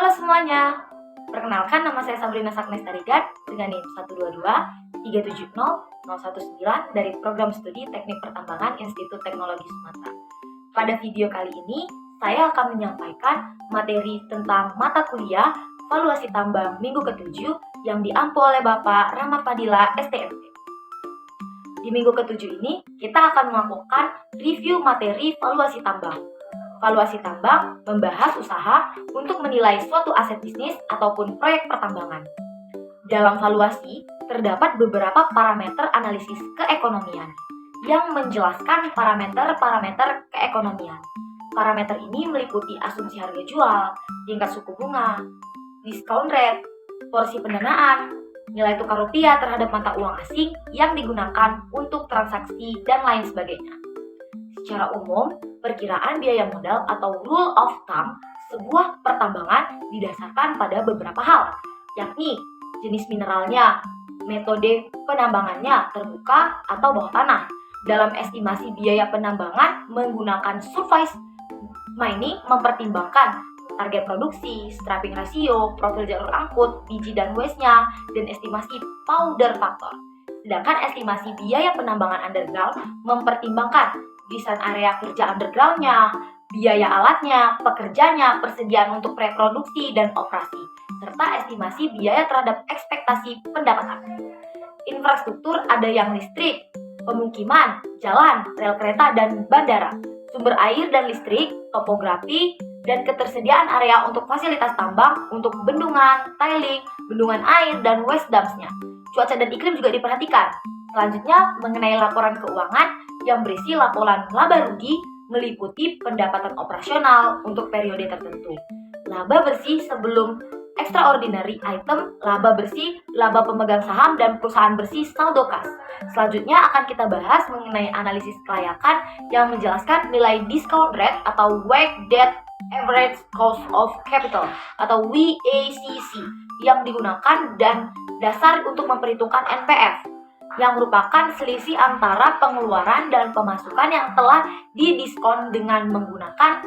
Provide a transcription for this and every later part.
Halo semuanya, perkenalkan nama saya Sabrina Saknes Tarigan dengan NIM 122-370-019 dari Program Studi Teknik Pertambangan Institut Teknologi Sumatera. Pada video kali ini, saya akan menyampaikan materi tentang mata kuliah Valuasi Tambang minggu ke-7 yang diampu oleh Bapak Rahmat Fadila, STMP. Di minggu ke-7 ini, kita akan melakukan review materi valuasi tambang. Valuasi tambang membahas usaha untuk menilai suatu aset bisnis ataupun proyek pertambangan. Dalam valuasi, terdapat beberapa parameter analisis keekonomian yang menjelaskan parameter-parameter keekonomian. Parameter ini meliputi asumsi harga jual, tingkat suku bunga, discount rate, porsi pendanaan, nilai tukar rupiah terhadap mata uang asing yang digunakan untuk transaksi, dan lain sebagainya. Secara umum, perkiraan biaya modal atau rule of thumb sebuah pertambangan didasarkan pada beberapa hal, yakni jenis mineralnya, metode penambangannya terbuka atau bawah tanah. Dalam estimasi biaya penambangan menggunakan surface mining mempertimbangkan target produksi, scrapping ratio, profil jalur angkut, biji dan waste-nya, dan estimasi powder factor. Sedangkan estimasi biaya penambangan underground mempertimbangkan desain area kerja underground-nya, biaya alatnya, pekerjanya, persediaan untuk preproduksi dan operasi, serta estimasi biaya terhadap ekspektasi pendapatan. Infrastruktur ada yang listrik, pemukiman, jalan, rel kereta, dan bandara, sumber air dan listrik, topografi, dan ketersediaan area untuk fasilitas tambang, untuk bendungan, tiling, bendungan air, dan waste dumps-nya. Cuaca dan iklim juga diperhatikan. Selanjutnya, mengenai laporan keuangan yang berisi laporan laba rugi meliputi pendapatan operasional untuk periode tertentu, laba bersih sebelum extraordinary item, laba bersih, laba pemegang saham, dan perusahaan bersih saldo kas. Selanjutnya akan kita bahas mengenai analisis kelayakan yang menjelaskan nilai discount rate atau weighted average cost of capital atau WACC yang digunakan dan dasar untuk memperhitungkan NPF yang merupakan selisih antara pengeluaran dan pemasukan yang telah didiskon dengan menggunakan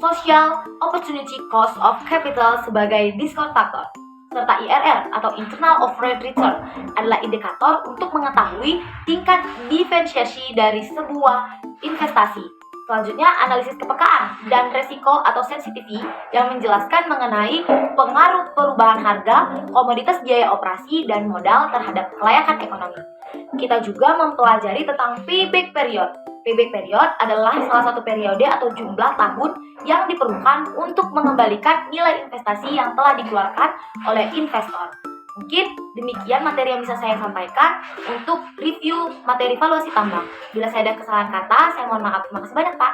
Social Opportunity Cost of Capital sebagai discount factor, serta IRR atau Internal of Rate Return adalah indikator untuk mengetahui tingkat diferensiasi dari sebuah investasi. Selanjutnya, analisis kepekaan dan resiko atau sensitivity yang menjelaskan mengenai pengaruh perubahan harga, komoditas biaya operasi, dan modal terhadap kelayakan ekonomi. Kita juga mempelajari tentang payback period. Payback period adalah salah satu periode atau jumlah tahun yang diperlukan untuk mengembalikan nilai investasi yang telah dikeluarkan oleh investor. Mungkin demikian materi yang bisa saya sampaikan untuk review materi valuasi tambang. Bila saya ada kesalahan kata, saya mohon maaf. Terima kasih banyak, Pak.